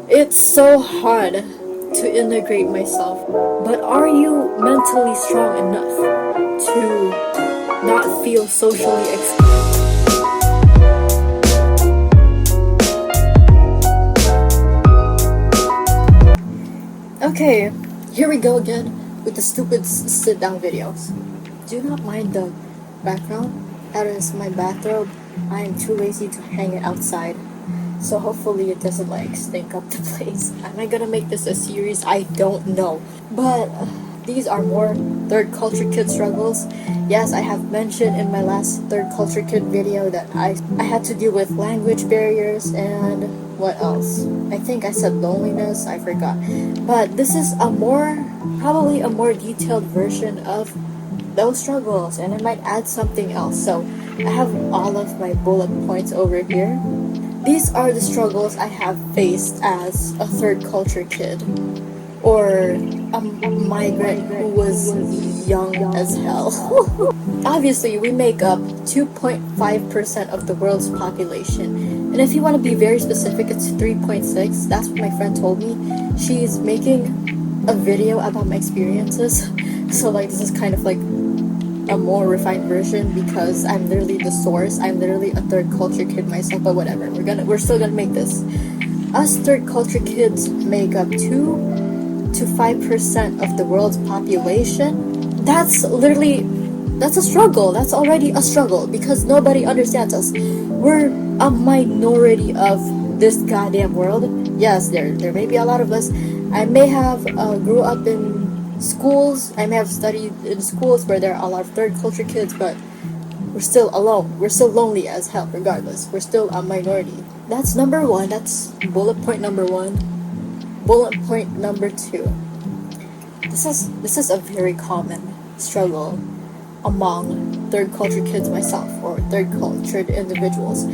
It's so hard to integrate myself, but are you mentally strong enough to not feel socially excluded? Okay, here we go again with the stupid sit down videos. Do not mind the background. That is my bathrobe. I am too lazy to hang it outside. So hopefully it doesn't like stink up the place. Am I gonna make this a series? I don't know. But these are more third culture kid struggles. Yes, I have mentioned in my last third culture kid video that I had to deal with language barriers and what else? I think I said loneliness, I forgot. But this is probably a more detailed version of those struggles, and I might add something else. So I have all of my bullet points over here. These are the struggles I have faced as a third culture kid, or a migrant who was young as hell. Obviously, we make up 2.5% of the world's population. And if you want to be very specific, it's 3.6. That's what my friend told me. She's making a video about my experiences. So like this is kind of like a more refined version because I'm literally the source. I'm literally a third culture kid myself, but whatever. We're still gonna make this. Us third culture kids make up 2 to 5% of the world's population. That's a struggle. That's already a struggle because nobody understands us. We're a minority of this goddamn world. Yes, there may be a lot of us. I may have grew up in schools. I may have studied in schools where there are a lot of third culture kids, but we're still alone. We're still lonely as hell regardless. We're still a minority. That's number one. That's bullet point number one. Bullet point number two. This is a very common struggle among third culture kids myself, or third cultured individuals,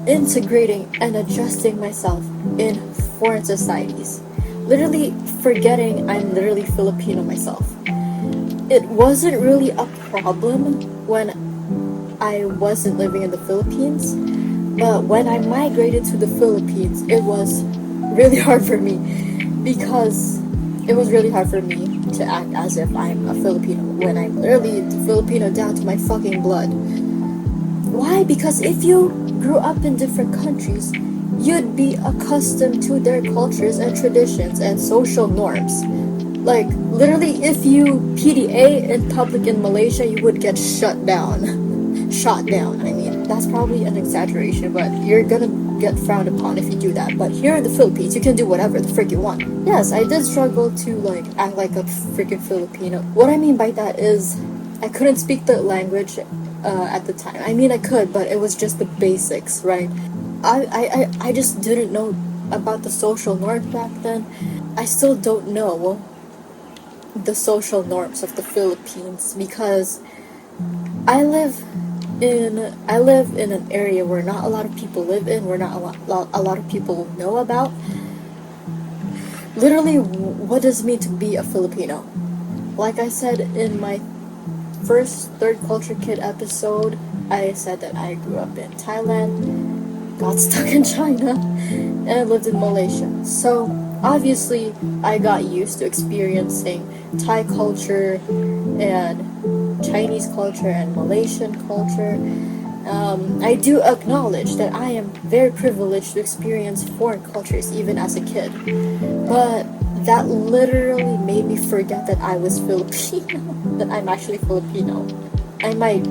integrating and adjusting myself in foreign societies, literally forgetting I'm literally Filipino myself. It wasn't really a problem when I wasn't living in the Philippines, but when I migrated to the Philippines, it was really hard for me because it was really hard for me to act as if I'm a Filipino when I'm literally Filipino down to my fucking blood. Why? Because if you grew up in different countries, you'd be accustomed to their cultures and traditions and social norms. Like, literally, if you PDA in public in Malaysia, you would get shut down. Shot down, I mean. That's probably an exaggeration, but you're gonna get frowned upon if you do that. But here in the Philippines, you can do whatever the frick you want. Yes, I did struggle to, like, act like a freaking Filipino. What I mean by that is, I couldn't speak the language at the time. I mean, I could, but it was just the basics, right? I just didn't know about the social norms back then. I still don't know the social norms of the Philippines because I live in an area where not a lot of people live in, where not a lot of people know about. Literally, what does it mean to be a Filipino? Like I said in my first third culture kid episode, I said that I grew up in Thailand, got stuck in China, and I lived in Malaysia. So obviously I got used to experiencing Thai culture and Chinese culture and Malaysian culture. I do acknowledge that I am very privileged to experience foreign cultures even as a kid, but that literally made me forget that I was Filipino, that I'm actually Filipino. I might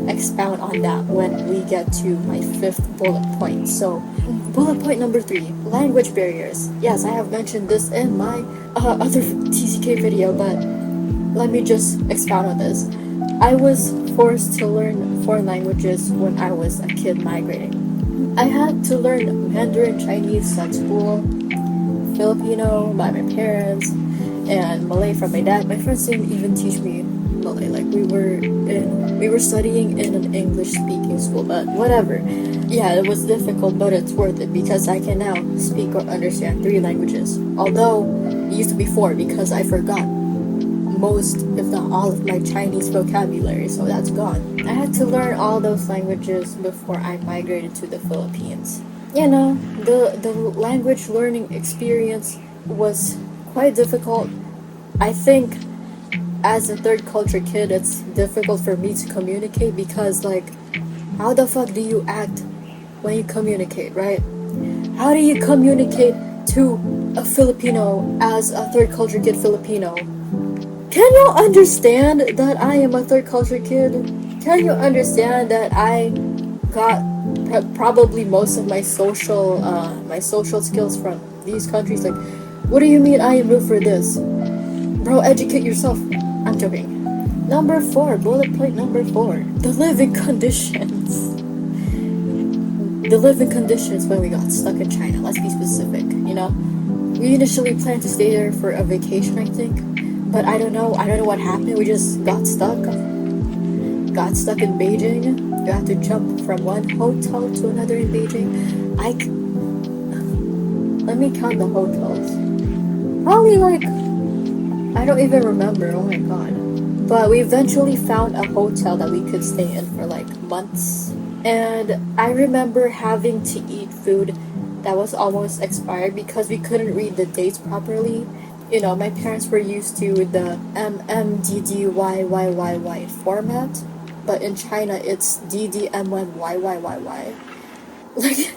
expound on that when we get to my fifth bullet point. So, bullet point number 3, language barriers. Yes, I have mentioned this in my other TCK video, but let me just expound on this. I was forced to learn foreign languages when I was a kid migrating. I had to learn Mandarin Chinese at school, Filipino by my parents, and Malay from my dad. My friends didn't even teach me Malay. Like we were studying in an English speaking school, but whatever. Yeah, it was difficult, but it's worth it because I can now speak or understand 3 languages. Although it used to be 4 because I forgot most, if not all, of my Chinese vocabulary, so that's gone. I had to learn all those languages before I migrated to the Philippines. you know, the language learning experience was quite difficult. I think as a third culture kid, it's difficult for me to communicate because, like, how the fuck do you act when you communicate, right? How do you communicate to a Filipino as a third culture kid Filipino? Can you understand that I am a third culture kid? Can you understand that I got probably most of my social skills from these countries? Like, what do you mean I am rude for this? Bro, educate yourself. I'm joking. Number 4, bullet point number 4. The living conditions. The living conditions when we got stuck in China. Let's be specific, you know? We initially planned to stay there for a vacation, I think. But I don't know what happened. We just got stuck. Got stuck in Beijing. You had to jump from one hotel to another in Beijing. Let me count the hotels. Probably like, I don't even remember. Oh my god. But we eventually found a hotel that we could stay in for like months. And I remember having to eat food that was almost expired because we couldn't read the dates properly. You know, my parents were used to the MMDDYYYY format, but in China it's DDMMYYYY. Like,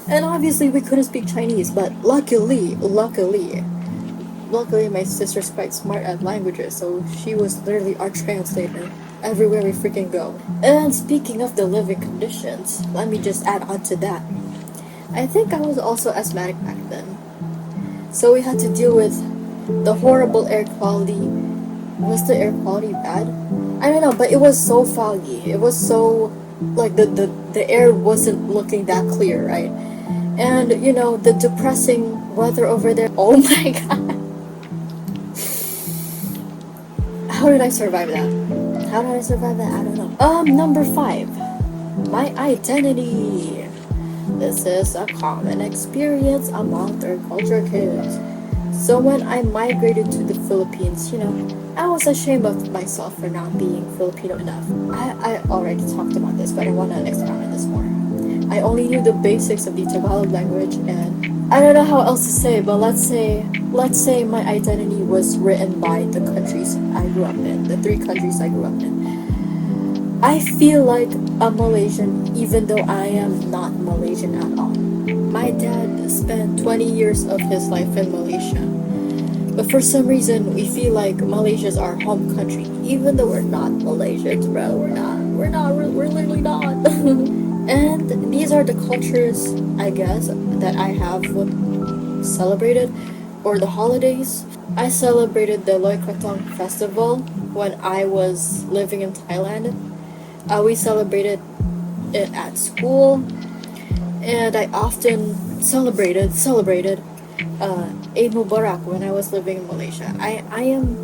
and obviously we couldn't speak Chinese, but luckily my sister's quite smart at languages, so she was literally our translator everywhere we freaking go. And speaking of the living conditions, let me just add on to that. I think I was also asthmatic back then. So we had to deal with the horrible air quality. Was the air quality bad? I don't know, but it was so foggy. It was so, like, the air wasn't looking that clear, right? And, you know, the depressing weather over there. Oh my god. How did I survive that? How did I survive that? I don't know. Number 5. My identity. This is a common experience among third culture kids. So when I migrated to the Philippines, you know, I was ashamed of myself for not being Filipino enough. I already talked about this, but I want to expound on this more. I only knew the basics of the Tagalog language, and I don't know how else to say, but let's say my identity was written by the countries I grew up in, the 3 countries I grew up in. I feel like a Malaysian even though I am not Malaysian at all. My dad spent 20 years of his life in Malaysia. But for some reason, we feel like Malaysia's our home country, even though we're not Malaysians, bro. We're literally not. And these are the cultures, I guess, that I have celebrated, or the holidays. I celebrated the Loy Krathong festival when I was living in Thailand. We celebrated it at school, and I often celebrated Eid Mubarak when I was living in Malaysia. I am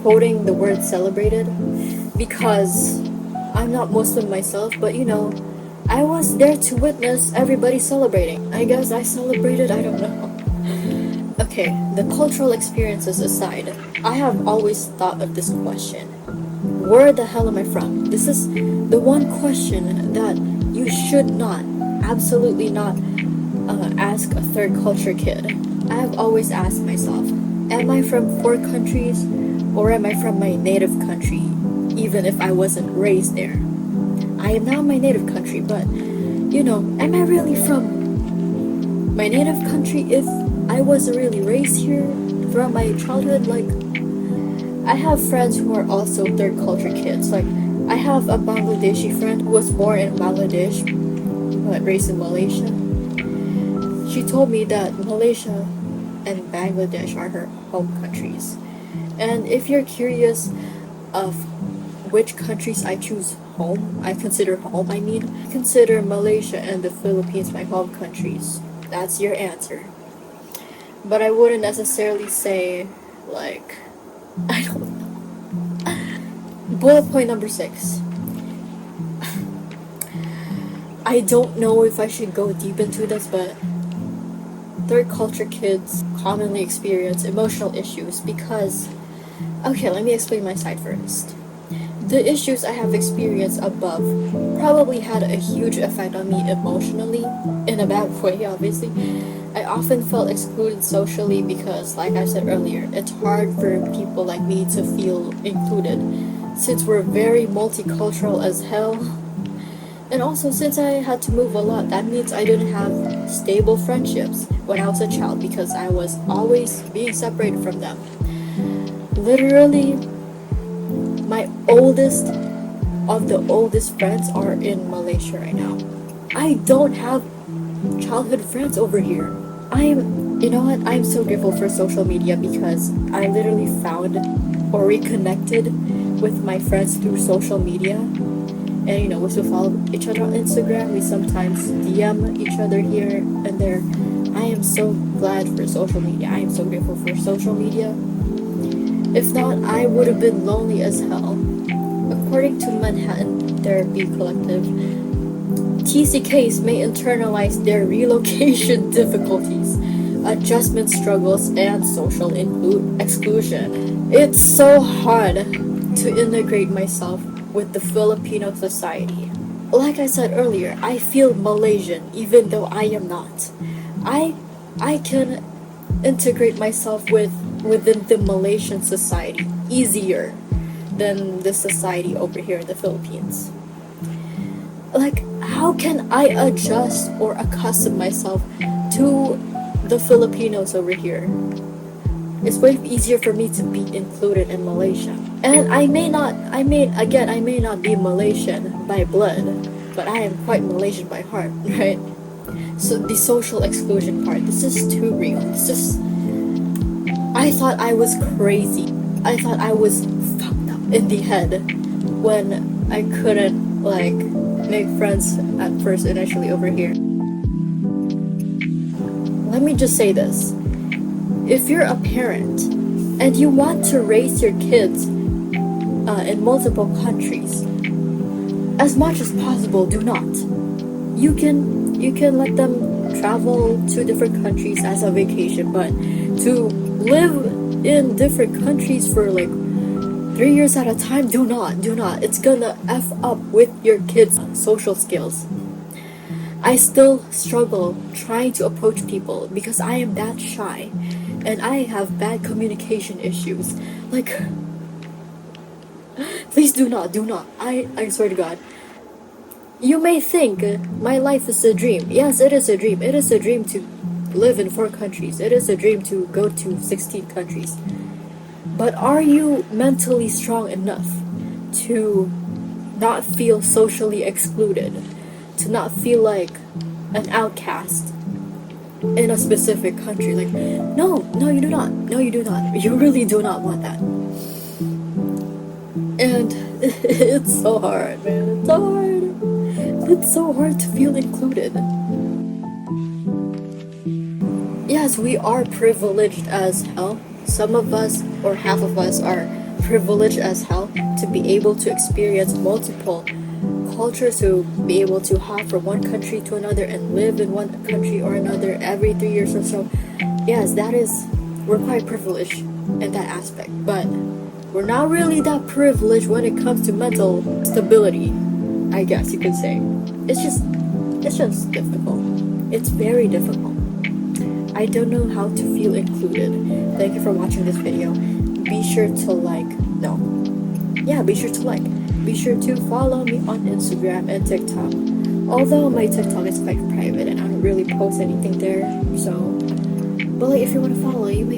quoting the word celebrated because I'm not Muslim myself, but you know, I was there to witness everybody celebrating. I guess I celebrated, I don't know. Okay, the cultural experiences aside, I have always thought of this question. Where the hell am I from? This is the one question that you should not, absolutely not, ask a third culture kid. I have always asked myself, am I from 4 countries or am I from my native country, even if I wasn't raised there? I am now my native country, but, you know, am I really from my native country if I wasn't really raised here throughout my childhood? Like, I have friends who are also third culture kids. Like, I have a Bangladeshi friend who was born in Bangladesh but raised in Malaysia. She told me that Malaysia and Bangladesh are her home countries. And if you're curious of which countries I choose home, I consider Malaysia and the Philippines my home countries. That's your answer. But I wouldn't necessarily say, like, I don't know. Bullet point number 6. I don't know if I should go deep into this, but third culture kids commonly experience emotional issues because, okay, let me explain my side first. The issues I have experienced above probably had a huge effect on me emotionally, in a bad way, obviously. I often felt excluded socially because, like I said earlier, it's hard for people like me to feel included since we're very multicultural as hell. And also, since I had to move a lot, that means I didn't have stable friendships when I was a child because I was always being separated from them. Literally, my oldest of the oldest friends are in Malaysia right now. I don't have childhood friends over here. You know what? I'm so grateful for social media because I literally found or reconnected with my friends through social media. And we still follow each other on Instagram. We sometimes DM each other here and there. I am so glad for social media. I am so grateful for social media. If not, I would have been lonely as hell. According to Manhattan Therapy Collective, TCKs may internalize their relocation difficulties, adjustment struggles, and social exclusion. It's so hard to integrate myself with the Filipino society. Like I said earlier, I feel Malaysian even though I am not. I can integrate myself within the Malaysian society easier than the society over here in the Philippines. Like, how can I adjust or accustom myself to the Filipinos over here? It's way easier for me to be included in Malaysia. And I may not be Malaysian by blood, but I am quite Malaysian by heart, right? So the social exclusion part, this is too real. I thought I was crazy. I thought I was fucked up in the head when I couldn't, make friends at first initially over here. Let me just say this. If you're a parent and you want to raise your kids in multiple countries, as much as possible, do not. You can let them travel to different countries as a vacation, but to live in different countries for 3 years at a time, do not. It's gonna F up with your kids' social skills. I still struggle trying to approach people because I am that shy and I have bad communication issues. Please do not. I swear to God. You may think my life is a dream. Yes, it is a dream. It is a dream to live in 4 countries. It is a dream to go to 16 countries. But are you mentally strong enough to not feel socially excluded? To not feel like an outcast in a specific country? No, you do not. No, you do not. You really do not want that. And it's so hard, man. It's so hard. It's so hard to feel included. Yes, we are privileged as hell. Some of us, or half of us, are privileged as hell to be able to experience multiple cultures, to be able to hop from one country to another and live in one country or another every 3 years or so. Yes, we're quite privileged in that aspect, but we're not really that privileged when it comes to mental stability, I guess you could say. It's just difficult. It's very difficult. I don't know how to feel included. Thank you for watching this video. Be sure to Be sure to follow me on Instagram and TikTok. Although my TikTok is quite private and I don't really post anything there, but if you want to follow, you may